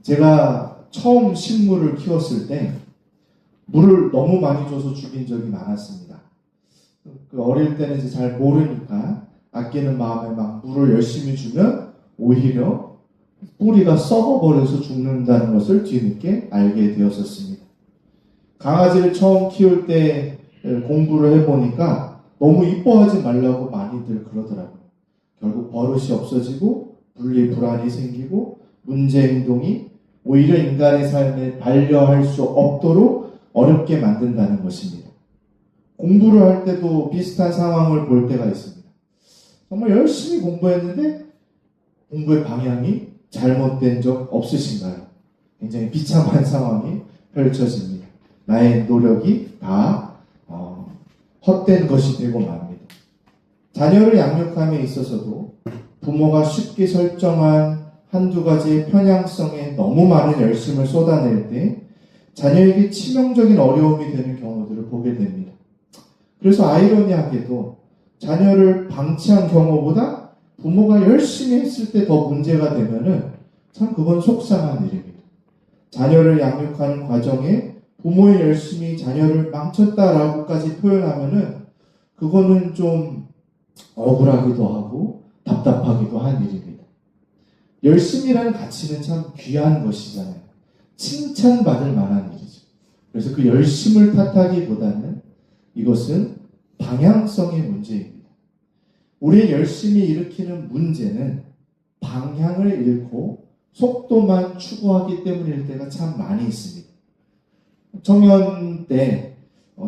제가 처음 식물을 키웠을 때 물을 너무 많이 줘서 죽인 적이 많았습니다. 그 어릴 때는 이제 잘 모르니까 아끼는 마음에 막 물을 열심히 주면 오히려 뿌리가 썩어버려서 죽는다는 것을 뒤늦게 알게 되었었습니다. 강아지를 처음 키울 때 공부를 해보니까 너무 이뻐하지 말라고 많이들 그러더라고요. 결국 버릇이 없어지고 분리불안이 생기고 문제 행동이 오히려 인간의 삶에 반려할 수 없도록 어렵게 만든다는 것입니다. 공부를 할 때도 비슷한 상황을 볼 때가 있습니다. 정말 열심히 공부했는데 공부의 방향이 잘못된 적 없으신가요? 굉장히 비참한 상황이 펼쳐집니다. 나의 노력이 다 헛된 것이 되고 맙니다. 자녀를 양육함에 있어서도 부모가 쉽게 설정한 한두 가지의 편향성에 너무 많은 열심을 쏟아낼 때 자녀에게 치명적인 어려움이 되는 경우들을 보게 됩니다. 그래서 아이러니하게도 자녀를 방치한 경우보다 부모가 열심히 했을 때 더 문제가 되면은 참 그건 속상한 일입니다. 자녀를 양육하는 과정에 부모의 열심히 자녀를 망쳤다라고까지 표현하면은 그거는 좀 억울하기도 하고 답답하기도 한 일입니다. 열심이라는 가치는 참 귀한 것이잖아요. 칭찬받을 만한 일이죠. 그래서 그 열심을 탓하기보다는 이것은 방향성의 문제입니다. 우리의 열심이 일으키는 문제는 방향을 잃고 속도만 추구하기 때문일 때가 참 많이 있습니다. 청년 때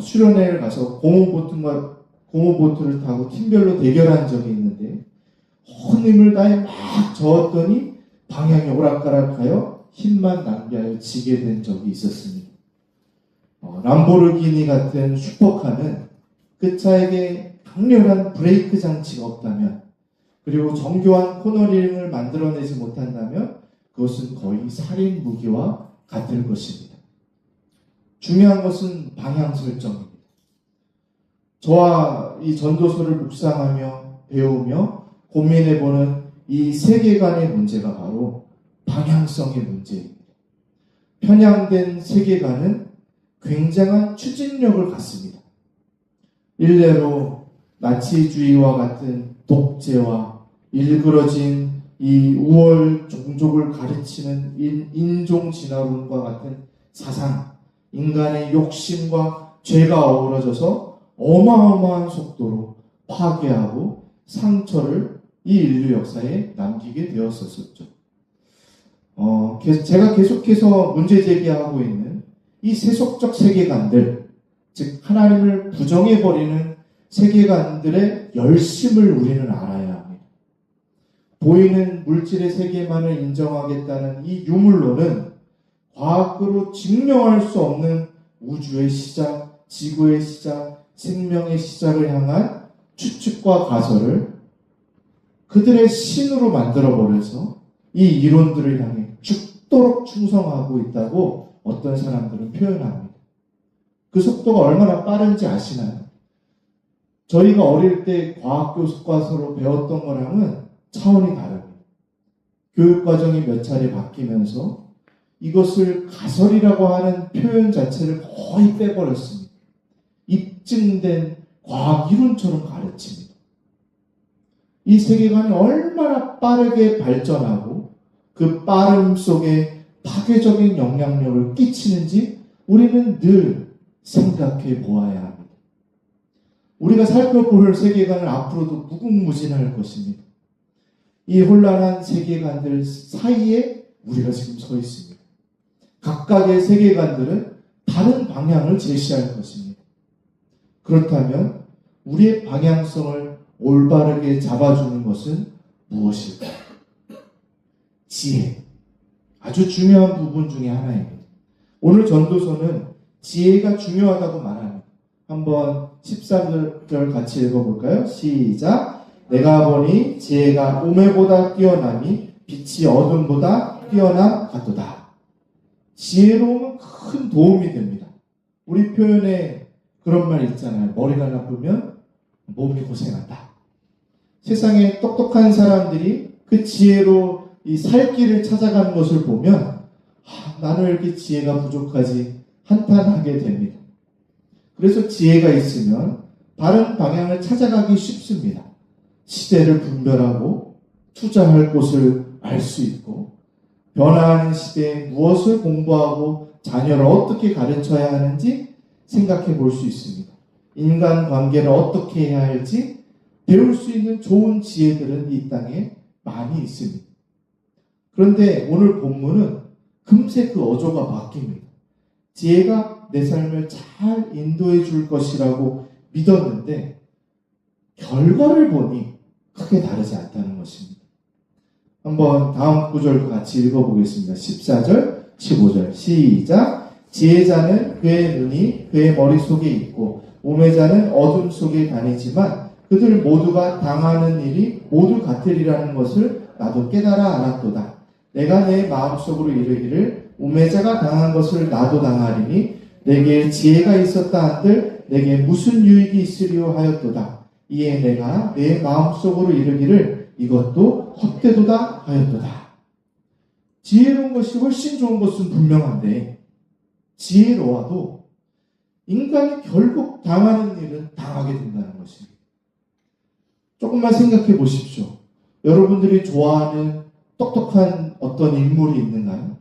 수련회를 가서 고무보트를 타고 팀별로 대결한 적이 있는데 온 힘을 다해 막 저었더니 방향이 오락가락하여 힘만 낭비하여 지게 된 적이 있었습니다. 람보르기니 같은 슈퍼카는 그 차에게 강렬한 브레이크 장치가 없다면 그리고 정교한 코너링을 만들어내지 못한다면 그것은 거의 살인 무기와 같을 것입니다. 중요한 것은 방향 설정입니다. 저와 이 전도서를 묵상하며 배우며 고민해보는 이 세계관의 문제가 바로 방향성의 문제입니다. 편향된 세계관은 굉장한 추진력을 갖습니다. 일례로 나치주의와 같은 독재와 일그러진 이 우월 종족을 가르치는 인종 진화론과 같은 사상, 인간의 욕심과 죄가 어우러져서 어마어마한 속도로 파괴하고 상처를 이 인류 역사에 남기게 되었었죠. 제가 계속해서 문제 제기하고 있는 이 세속적 세계관들, 즉 하나님을 부정해버리는 세계관들의 열심을 우리는 알아야 합니다. 보이는 물질의 세계만을 인정하겠다는 이 유물론은 과학으로 증명할 수 없는 우주의 시작, 지구의 시작, 생명의 시작을 향한 추측과 가설을 그들의 신으로 만들어버려서 이 이론들을 향해 죽도록 충성하고 있다고 어떤 사람들은 표현합니다. 그 속도가 얼마나 빠른지 아시나요? 저희가 어릴 때 과학 교과서로 배웠던 거랑은 차원이 다릅니다. 교육과정이 몇 차례 바뀌면서 이것을 가설이라고 하는 표현 자체를 거의 빼버렸습니다. 입증된 과학 이론처럼 가르칩니다. 이 세계관이 얼마나 빠르게 발전하고 그 빠름 속에 파괴적인 영향력을 끼치는지 우리는 늘 생각해 보아야 합니다. 우리가 살펴볼 세계관은 앞으로도 무궁무진할 것입니다. 이 혼란한 세계관들 사이에 우리가 지금 서 있습니다. 각각의 세계관들은 다른 방향을 제시할 것입니다. 그렇다면 우리의 방향성을 올바르게 잡아주는 것은 무엇일까요? 지혜. 아주 중요한 부분 중에 하나입니다. 오늘 전도서는 지혜가 중요하다고 말합니다. 한번 13절 같이 읽어볼까요? 시작. 내가 보니 지혜가 우매보다 뛰어나니 빛이 어둠보다 뛰어나 같도다. 지혜로움은 큰 도움이 됩니다. 우리 표현에 그런 말 있잖아요. 머리가 나쁘면 몸이 고생한다. 세상에 똑똑한 사람들이 그 지혜로 이 살 길을 찾아가는 것을 보면 나는 왜 이렇게 지혜가 부족하지 한탄하게 됩니다. 그래서 지혜가 있으면 바른 방향을 찾아가기 쉽습니다. 시대를 분별하고 투자할 곳을 알 수 있고 변화하는 시대에 무엇을 공부하고 자녀를 어떻게 가르쳐야 하는지 생각해 볼 수 있습니다. 인간관계를 어떻게 해야 할지 배울 수 있는 좋은 지혜들은 이 땅에 많이 있습니다. 그런데 오늘 본문은 금세 그 어조가 바뀝니다. 지혜가 내 삶을 잘 인도해 줄 것이라고 믿었는데 결과를 보니 크게 다르지 않다는 것입니다. 한번 다음 구절도 같이 읽어보겠습니다. 14절, 15절 시작. 지혜자는 그의 눈이 그의 머릿속에 있고 우매자는 어둠 속에 다니지만 그들 모두가 당하는 일이 모두 같으리라는 것을 나도 깨달아 알았도다. 내가 내 마음속으로 이르기를 우매자가 당한 것을 나도 당하리니 내게 지혜가 있었다 한들 내게 무슨 유익이 있으리요 하였도다. 이에 내가 내 마음속으로 이르기를 이것도 헛되도다 하였도다. 지혜로운 것이 훨씬 좋은 것은 분명한데 지혜로워도 인간이 결국 당하는 일은 당하게 된다는 것입니다. 조금만 생각해 보십시오. 여러분들이 좋아하는 똑똑한 어떤 인물이 있는가요?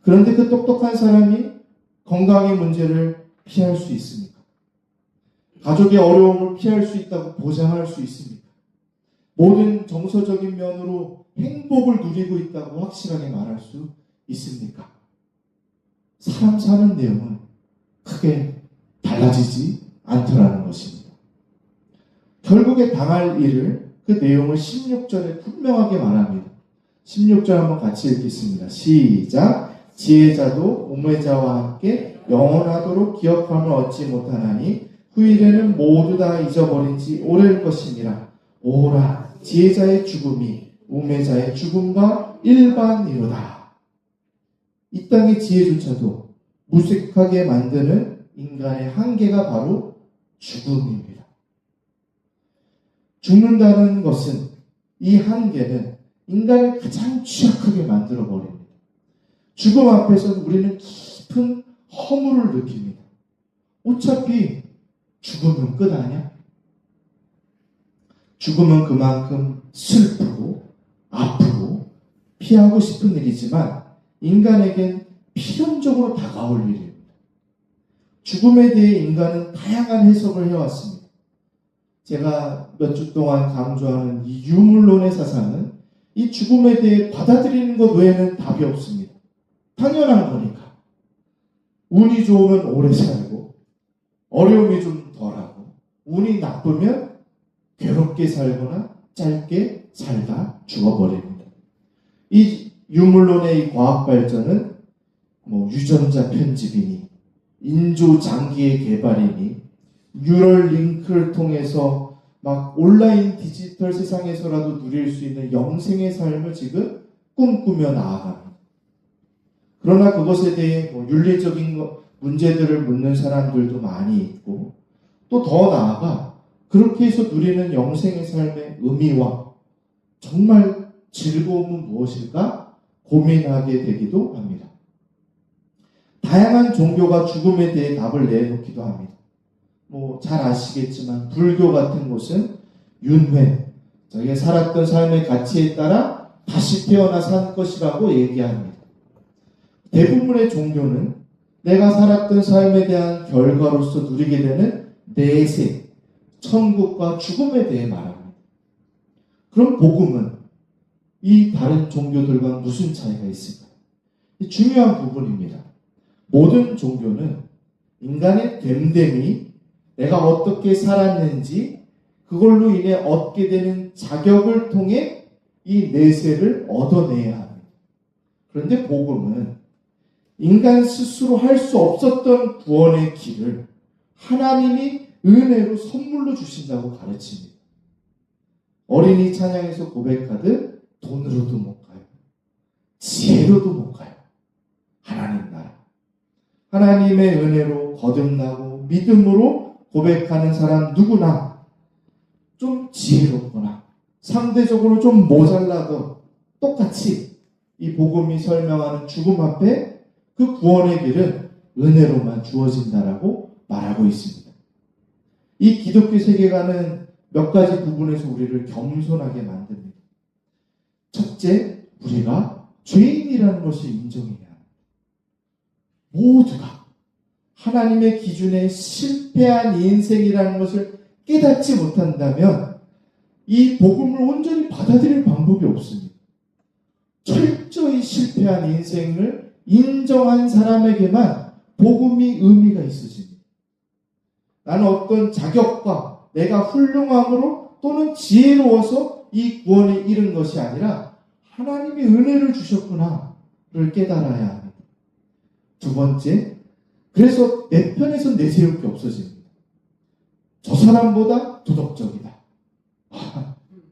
그런데 그 똑똑한 사람이 건강의 문제를 피할 수 있습니까? 가족의 어려움을 피할 수 있다고 보장할 수 있습니까? 모든 정서적인 면으로 행복을 누리고 있다고 확실하게 말할 수 있습니까? 사람 사는 내용은 크게 달라지지 않더라는 것입니다. 결국에 당할 일을 그 내용을 16절에 분명하게 말합니다. 16절 한번 같이 읽겠습니다. 시작. 지혜자도 우매자와 함께 영원하도록 기억함을 얻지 못하나니 후일에는 모두 다 잊어버린 지 오래일 것이니라. 오라 지혜자의 죽음이 우매자의 죽음과 일반이로다. 이 땅의 지혜조차도 무색하게 만드는 인간의 한계가 바로 죽음입니다. 죽는다는 것은 이 한계는 인간을 가장 취약하게 만들어버립니다. 죽음 앞에서 우리는 깊은 허물을 느낍니다. 어차피 죽으면 끝 아니야? 죽음은 그만큼 슬프고 아프고 피하고 싶은 일이지만 인간에겐 필연적으로 다가올 일입니다. 죽음에 대해 인간은 다양한 해석을 해왔습니다. 제가 몇 주 동안 강조하는 이 유물론의 사상은 이 죽음에 대해 받아들이는 것 외에는 답이 없습니다. 당연한 거니까. 운이 좋으면 오래 살고 어려움이 좀 덜하고 운이 나쁘면 괴롭게 살거나 짧게 살다 죽어버립니다. 이 유물론의 이 과학 발전은 유전자 편집이니 인조 장기의 개발이니 뉴럴 링크를 통해서 막 온라인 디지털 세상에서라도 누릴 수 있는 영생의 삶을 지금 꿈꾸며 나아갑니다. 그러나 그것에 대해 윤리적인 문제들을 묻는 사람들도 많이 있고 또 더 나아가 그렇게 해서 누리는 영생의 삶의 의미와 정말 즐거움은 무엇일까 고민하게 되기도 합니다. 다양한 종교가 죽음에 대해 답을 내놓기도 합니다. 잘 아시겠지만 불교 같은 곳은 윤회, 자기가 살았던 삶의 가치에 따라 다시 태어나 산 것이라고 얘기합니다. 대부분의 종교는 내가 살았던 삶에 대한 결과로서 누리게 되는 내세, 천국과 죽음에 대해 말합니다. 그럼 복음은 이 다른 종교들과 무슨 차이가 있을까요? 중요한 부분입니다. 모든 종교는 인간의 됨됨이 내가 어떻게 살았는지 그걸로 인해 얻게 되는 자격을 통해 이 내세를 얻어내야 합니다. 그런데 복음은 인간 스스로 할 수 없었던 구원의 길을 하나님이 은혜로 선물로 주신다고 가르칩니다. 어린이 찬양에서 고백하듯 돈으로도 못 가요. 지혜로도 못 가요. 하나님 나라. 하나님의 은혜로 거듭나고 믿음으로 고백하는 사람 누구나 좀 지혜롭거나 상대적으로 좀 모자라도 똑같이 이 복음이 설명하는 죽음 앞에 그 구원의 길은 은혜로만 주어진다라고 말하고 있습니다. 이 기독교 세계관은 몇 가지 부분에서 우리를 겸손하게 만듭니다. 첫째, 우리가 죄인이라는 것을 인정해야 합니다. 모두가 하나님의 기준에 실패한 인생이라는 것을 깨닫지 못한다면 이 복음을 온전히 받아들일 방법이 없습니다. 철저히 실패한 인생을 인정한 사람에게만 복음이 의미가 있어집니다. 나는 어떤 자격과 내가 훌륭함으로 또는 지혜로워서 이 구원에 이른 것이 아니라 하나님이 은혜를 주셨구나를 깨달아야 합니다. 두 번째, 그래서 내 편에서 내세울 게 없어집니다. 저 사람보다 도덕적이다.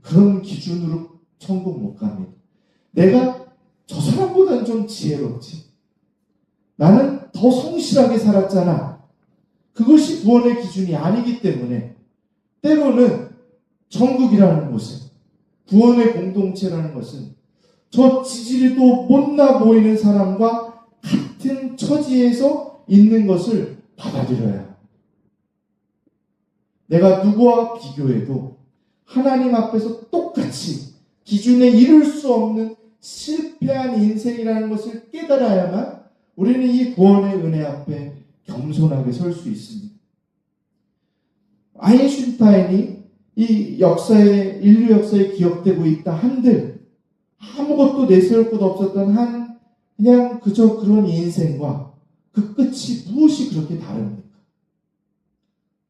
그런 기준으로 천국 못 갑니다. 내가 저 사람보다는 좀 지혜롭지. 나는 더 성실하게 살았잖아. 그것이 구원의 기준이 아니기 때문에 때로는 천국이라는 것은, 구원의 공동체라는 것은 저 지질이 또 못나 보이는 사람과 같은 처지에서 있는 것을 받아들여야 합니다. 내가 누구와 비교해도 하나님 앞에서 똑같이 기준에 이룰 수 없는 실패한 인생이라는 것을 깨달아야만 우리는 이 구원의 은혜 앞에 겸손하게 설 수 있습니다. 아인슈타인이 이 인류 역사에 기억되고 있다 한들 아무것도 내세울 것 없었던 그냥 그저 그런 인생과 그 끝이 무엇이 그렇게 다릅니까?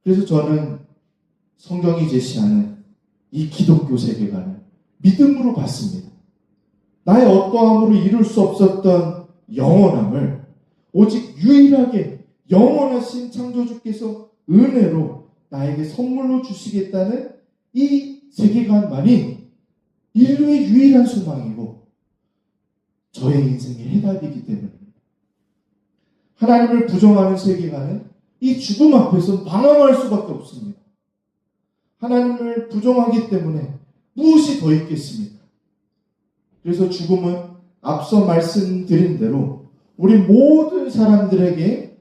그래서 저는 성경이 제시하는 이 기독교 세계관을 믿음으로 받습니다. 나의 어떠함으로 이룰 수 없었던 영원함을 오직 유일하게 영원하신 창조주께서 은혜로 나에게 선물로 주시겠다는 이 세계관만이 인류의 유일한 소망이고 저의 인생의 해답이기 때문입니다. 하나님을 부정하는 세계관은 이 죽음 앞에서 방황할 수밖에 없습니다. 하나님을 부정하기 때문에 무엇이 더 있겠습니까? 그래서 죽음은 앞서 말씀드린 대로 우리 모든 사람들에게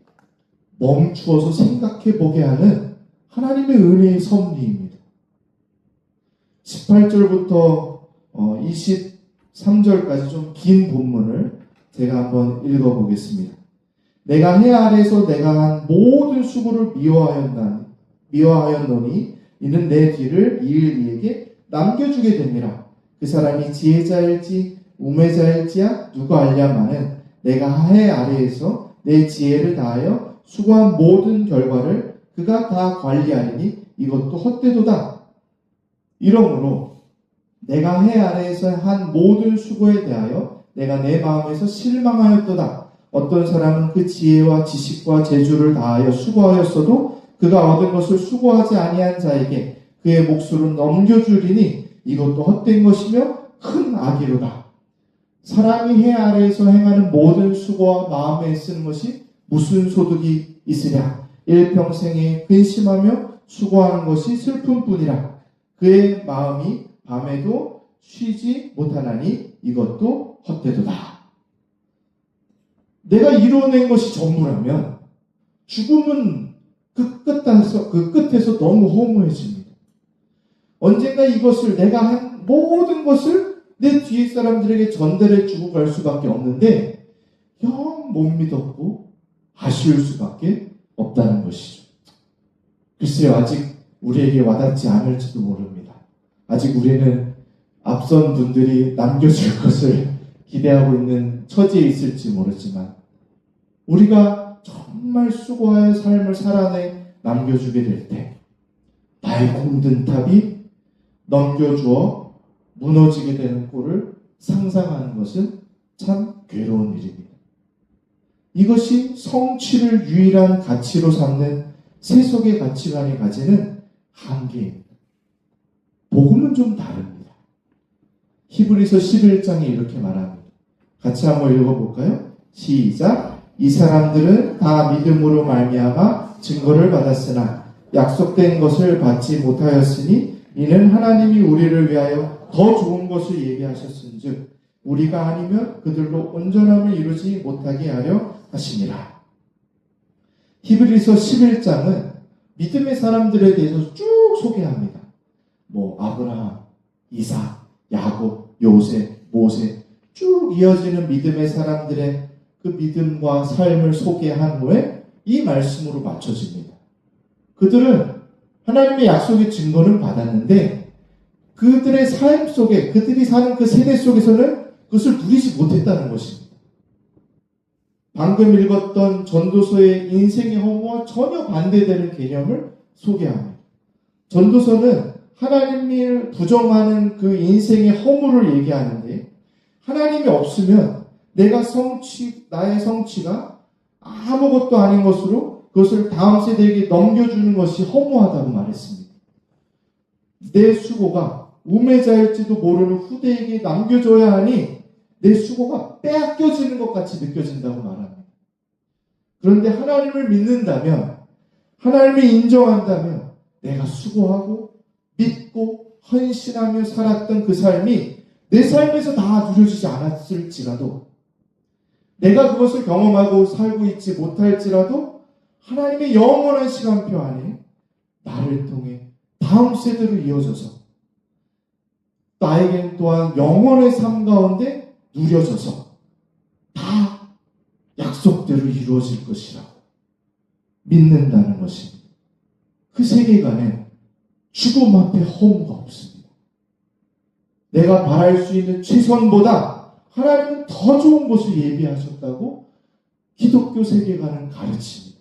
멈추어서 생각해 보게 하는 하나님의 은혜의 섭리입니다. 18절부터 23절까지 좀 긴 본문을 제가 한번 읽어보겠습니다. 내가 해 아래에서 내가 한 모든 수고를 미워하였노니 이는 내 뒤를 이을 이에게 남겨주게 됩니다. 그 사람이 지혜자일지 우매자일지야 누가 알냐마는 내가 해 아래에서 내 지혜를 다하여 수고한 모든 결과를 그가 다 관리하리니 이것도 헛되도다. 이러므로 내가 해 아래에서 한 모든 수고에 대하여 내가 내 마음에서 실망하였도다. 어떤 사람은 그 지혜와 지식과 재주를 다하여 수고하였어도 그가 얻은 것을 수고하지 아니한 자에게 그의 몫으로 넘겨주리니 이것도 헛된 것이며 큰 악이로다. 사람이 해 아래에서 행하는 모든 수고와 마음에 쓰는 것이 무슨 소득이 있으랴. 일평생에 근심하며 수고하는 것이 슬픔뿐이라. 그의 마음이 밤에도 쉬지 못하나니 이것도 헛되도다. 내가 이뤄낸 것이 전부라면 죽음은 그 끝에서 너무 허무해집니다. 언젠가 이것을 내가 한 모든 것을 내 뒤에 사람들에게 전달해 주고 갈 수밖에 없는데 영 못 믿었고 아쉬울 수밖에 없다는 것이죠. 글쎄요, 아직 우리에게 와닿지 않을지도 모릅니다. 아직 우리는 앞선 분들이 남겨줄 것을 기대하고 있는 처지에 있을지 모르지만 우리가 정말 수고하여 삶을 살아내 남겨주게 될 때 나의 공든 탑이 넘겨주어 무너지게 되는 꼴을 상상하는 것은 참 괴로운 일입니다. 이것이 성취를 유일한 가치로 삼는 세속의 가치관이 가지는 한계입니다. 복음은 좀 다릅니다. 히브리서 11장에 이렇게 말합니다. 같이 한번 읽어볼까요? 시작. 이 사람들은 다 믿음으로 말미암아 증거를 받았으나 약속된 것을 받지 못하였으니 이는 하나님이 우리를 위하여 더 좋은 것을 예비하셨은즉 우리가 아니면 그들로 온전함을 이루지 못하게 하려 하심이라. 히브리서 11장은 믿음의 사람들에 대해서 쭉 소개합니다. 아브라함, 이삭, 야곱, 요셉, 모세 쭉 이어지는 믿음의 사람들의 그 믿음과 삶을 소개한 후에 이 말씀으로 맞춰집니다. 그들은 하나님의 약속의 증거는 받았는데 그들의 삶 속에, 그들이 사는 그 세대 속에서는 그것을 누리지 못했다는 것입니다. 방금 읽었던 전도서의 인생의 허무와 전혀 반대되는 개념을 소개합니다. 전도서는 하나님을 부정하는 그 인생의 허무를 얘기하는데 하나님이 없으면 나의 성취가 아무것도 아닌 것으로 그것을 다음 세대에게 넘겨주는 것이 허무하다고 말했습니다. 내 수고가 우매자일지도 모르는 후대에게 남겨줘야 하니 내 수고가 빼앗겨지는 것 같이 느껴진다고 말합니다. 그런데 하나님을 믿는다면, 하나님을 인정한다면 내가 수고하고 믿고 헌신하며 살았던 그 삶이 내 삶에서 다 누려지지 않았을지라도, 내가 그것을 경험하고 살고 있지 못할지라도 하나님의 영원한 시간표 안에 나를 통해 다음 세대로 이어져서 나에겐 또한 영원의 삶 가운데 누려져서 다 약속대로 이루어질 것이라고 믿는다는 것입니다. 그 세계관에 죽음 앞에 허무가 없습니다. 내가 바랄 수 있는 최선보다 하나님은 더 좋은 것을 예비하셨다고 기독교 세계관은 가르칩니다.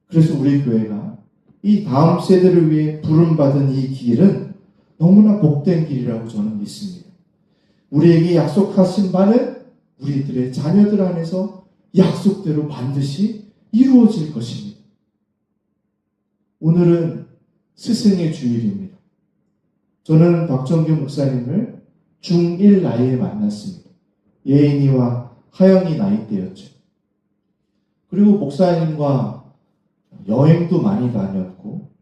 그래서 우리 교회가 이 다음 세대를 위해 부름받은 이 길은 너무나 복된 길이라고 저는 믿습니다. 우리에게 약속하신 바는 우리들의 자녀들 안에서 약속대로 반드시 이루어질 것입니다. 오늘은 스승의 주일입니다. 저는 박정규 목사님을 중1 나이에 만났습니다. 예인이와 하영이 나이 때였죠. 그리고 목사님과 여행도 많이 다녔고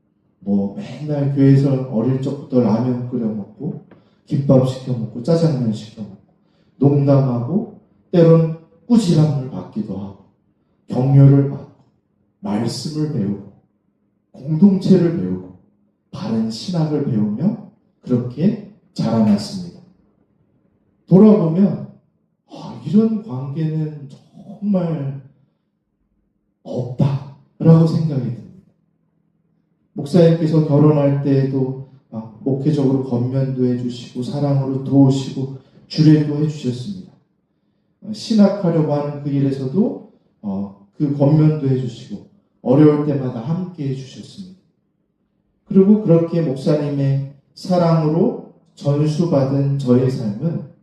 맨날 교회에서 어릴 적부터 라면 끓여 먹고 김밥 시켜 먹고 짜장면 시켜 먹고 농담하고 때론 꾸지람을 받기도 하고 격려를 받고 말씀을 배우고 공동체를 배우고 바른 신학을 배우며 그렇게 자라났습니다. 돌아보면 이런 관계는 정말 없다라고 생각이 듭니다. 목사님께서 결혼할 때에도 목회적으로 건면도 해주시고 사랑으로 도우시고 주례도 해주셨습니다. 신학하려고 하는 그 일에서도 그 건면도 해주시고 어려울 때마다 함께 해주셨습니다. 그리고 그렇게 목사님의 사랑으로 전수받은 저의 삶은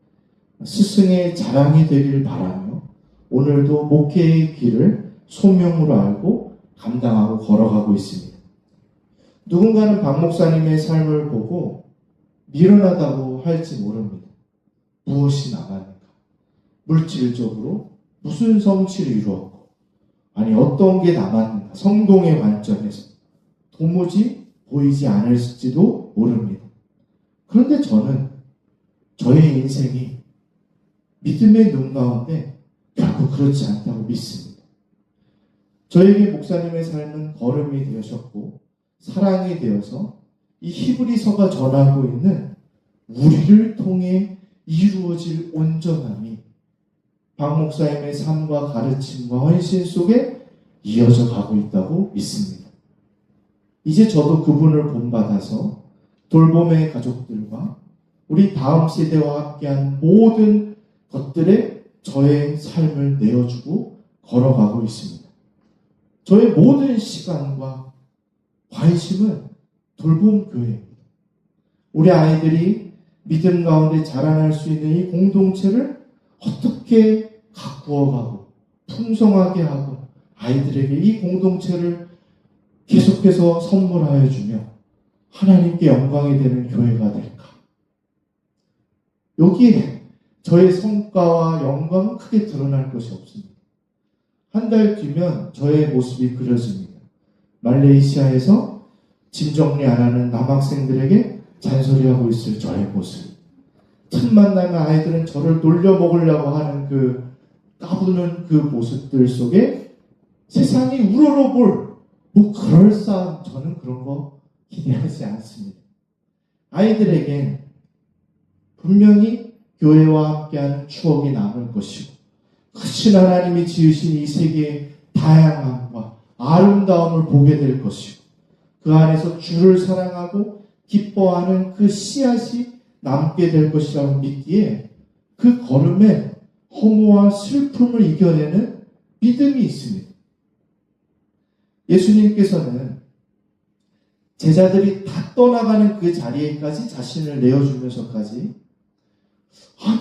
스승의 자랑이 되길 바라며 오늘도 목회의 길을 소명으로 알고 감당하고 걸어가고 있습니다. 누군가는 박 목사님의 삶을 보고 미련하다고 할지 모릅니다. 무엇이 남았는가? 물질적으로 무슨 성취를 이루었고 어떤 게 남았는가? 성공의 관점에서 도무지 보이지 않을지도 모릅니다. 그런데 저는 저의 인생이 믿음의 눈 가운데 결코 그렇지 않다고 믿습니다. 저에게 목사님의 삶은 걸음이 되셨고 사랑이 되어서 이 히브리서가 전하고 있는 우리를 통해 이루어질 온전함이 박 목사님의 삶과 가르침과 헌신 속에 이어져 가고 있다고 믿습니다. 이제 저도 그분을 본받아서 돌봄의 가족들과 우리 다음 세대와 함께한 모든 것들에 저의 삶을 내어주고 걸어가고 있습니다. 저의 모든 시간과 관심은 돌봄 교회입니다. 우리 아이들이 믿음 가운데 자라날 수 있는 이 공동체를 어떻게 가꾸어가고 풍성하게 하고 아이들에게 이 공동체를 계속해서 선물하여 주며 하나님께 영광이 되는 교회가 될까? 여기에 저의 성과와 영광은 크게 드러날 것이 없습니다. 한 달 뒤면 저의 모습이 그려집니다. 말레이시아에서 짐 정리 안 하는 남학생들에게 잔소리하고 있을 저의 모습. 틈만 나면 아이들은 저를 놀려먹으려고 하는 그 까부는 그 모습들 속에 세상이 우러러볼 그럴싸한, 저는 그런 거 기대하지 않습니다. 아이들에겐 분명히 교회와 함께하는 추억이 남을 것이고, 크신 하나님이 지으신 이 세계의 다양함과 아름다움을 보게 될 것이고, 그 안에서 주를 사랑하고 기뻐하는 그 씨앗이 남게 될 것이라고 믿기에 그 걸음에 허무와 슬픔을 이겨내는 믿음이 있습니다. 예수님께서는 제자들이 다 떠나가는 그 자리에까지 자신을 내어주면서까지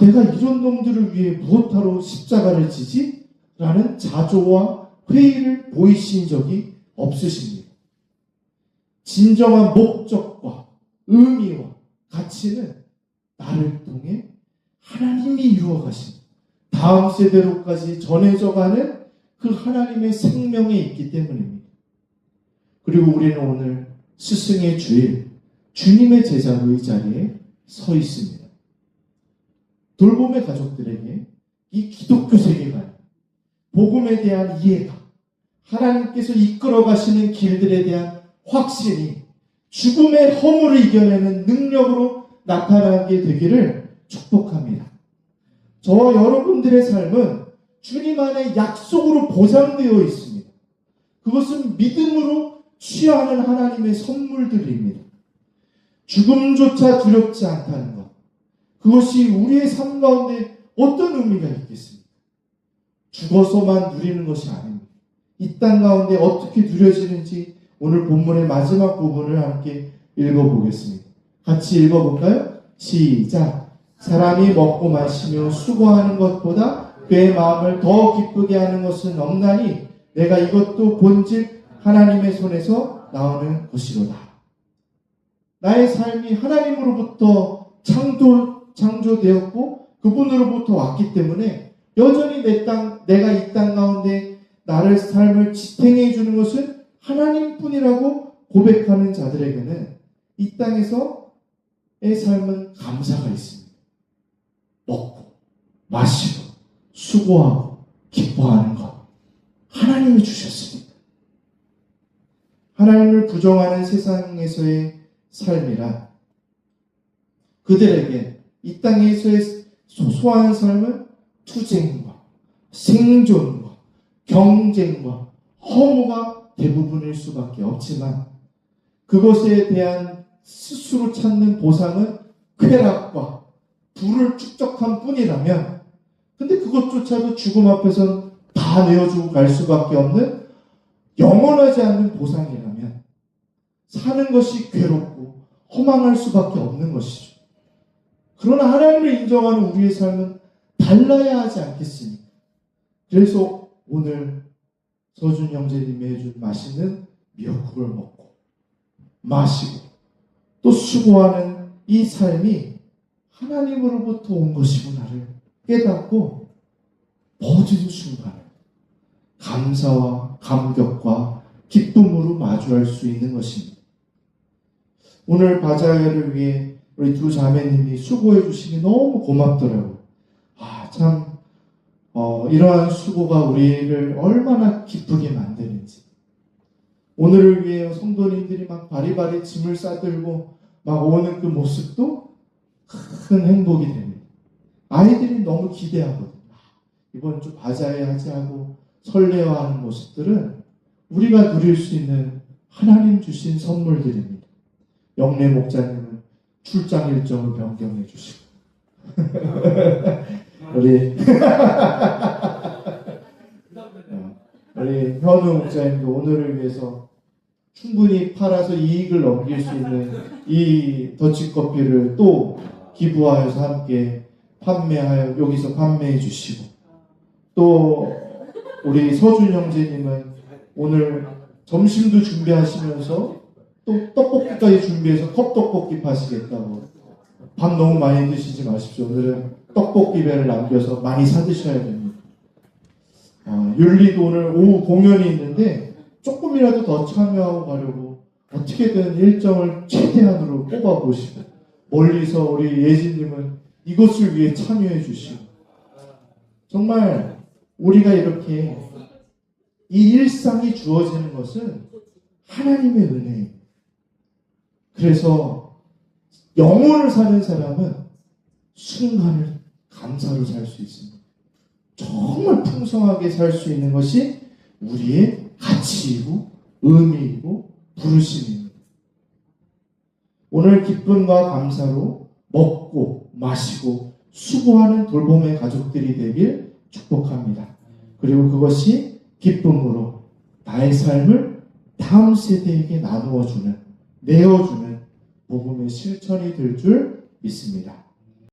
내가 이런 놈들을 위해 무엇하러 십자가를 지지? 라는 자조와 회의를 보이신 적이 없으십니다. 진정한 목적과 의미와 가치는 나를 통해 하나님이 이루어 가신 다음 세대로까지 전해져가는 그 하나님의 생명에 있기 때문입니다. 그리고 우리는 오늘 스승의 주일, 주님의 제자로의 자리에 서 있습니다. 돌봄의 가족들에게 이 기독교 세계관, 복음에 대한 이해가, 하나님께서 이끌어 가시는 길들에 대한 확신이 죽음의 허물을 이겨내는 능력으로 나타나게 되기를 축복합니다. 저와 여러분들의 삶은 주님 안에 약속으로 보장되어 있습니다. 그것은 믿음으로 취하는 하나님의 선물들입니다. 죽음조차 두렵지 않다는 것, 그것이 우리의 삶 가운데 어떤 의미가 있겠습니까? 죽어서만 누리는 것이 아닙니다. 이 땅 가운데 어떻게 누려지는지 오늘 본문의 마지막 부분을 함께 읽어보겠습니다. 같이 읽어볼까요? 시작! 사람이 먹고 마시며 수고하는 것보다 그의 마음을 더 기쁘게 하는 것은 없나니 내가 이것도 본즉 하나님의 손에서 나오는 것이로다. 나의 삶이 하나님으로부터 창조되었고 그분으로부터 왔기 때문에 여전히 내가 이 땅 가운데 나를 삶을 지탱해 주는 것은 하나님뿐이라고 고백하는 자들에게는 이 땅에서의 삶은 감사가 있습니다. 먹고 마시고 수고하고 기뻐하는 것 하나님이 주셨습니다. 하나님을 부정하는 세상에서의 삶이란 그들에게 이 땅에서의 소소한 삶은 투쟁과 생존과 경쟁과 허무가 대부분일 수밖에 없지만 그것에 대한 스스로 찾는 보상은 쾌락과 부를 축적한 뿐이라면, 근데 그것조차도 죽음 앞에서 다 내어주고 갈 수밖에 없는 영원하지 않는 보상이라면 사는 것이 괴롭고 허망할 수밖에 없는 것이죠. 그러나 하나님을 인정하는 우리의 삶은 달라야 하지 않겠습니까? 그래서 오늘 서준 형제님이 해준 맛있는 미역국을 먹고 마시고 또 수고하는 이 삶이 하나님으로부터 온 것이구나를 깨닫고 모든 순간을 감사와 감격과 기쁨으로 마주할 수 있는 것입니다. 오늘 바자회를 위해 우리 두 자매님이 수고해 주시니 너무 고맙더라고요. 이러한 수고가 우리를 얼마나 기쁘게 만드는지. 오늘을 위해 성도님들이 막 바리바리 짐을 싸들고 막 오는 그 모습도 큰 행복이 됩니다. 아이들이 너무 기대하거든요. 이번 주 바자회 하지 하고 설레어하는 모습들은 우리가 누릴 수 있는 하나님 주신 선물들입니다. 영래 목자님은 출장 일정을 변경해 주시고 우리 현우 목자님도 오늘을 위해서 충분히 팔아서 이익을 넘길 수 있는 이 더치커피를 또 기부하여서 함께 여기서 판매해 주시고, 또 우리 서준 형제님은 오늘 점심도 준비하시면서 또 떡볶이까지 준비해서 컵떡볶이 파시겠다고. 밥 너무 많이 드시지 마십시오. 오늘은 떡볶이 배를 남겨서 많이 사드셔야 됩니다. 윤리도 오늘 오후 공연이 있는데 조금이라도 더 참여하고 가려고 어떻게든 일정을 최대한으로 뽑아보시고, 멀리서 우리 예진님은 이것을 위해 참여해 주시고, 정말 우리가 이렇게 이 일상이 주어지는 것은 하나님의 은혜예요. 그래서 영혼을 사는 사람은 순간을 감사로 살 수 있습니다. 정말 풍성하게 살 수 있는 것이 우리의 가치이고 의미이고 부르심입니다. 오늘 기쁨과 감사로 먹고 마시고 수고하는 돌봄의 가족들이 되길 축복합니다. 그리고 그것이 기쁨으로 나의 삶을 다음 세대에게 나누어주는, 내어주는 복음의 실천이 될 줄 믿습니다.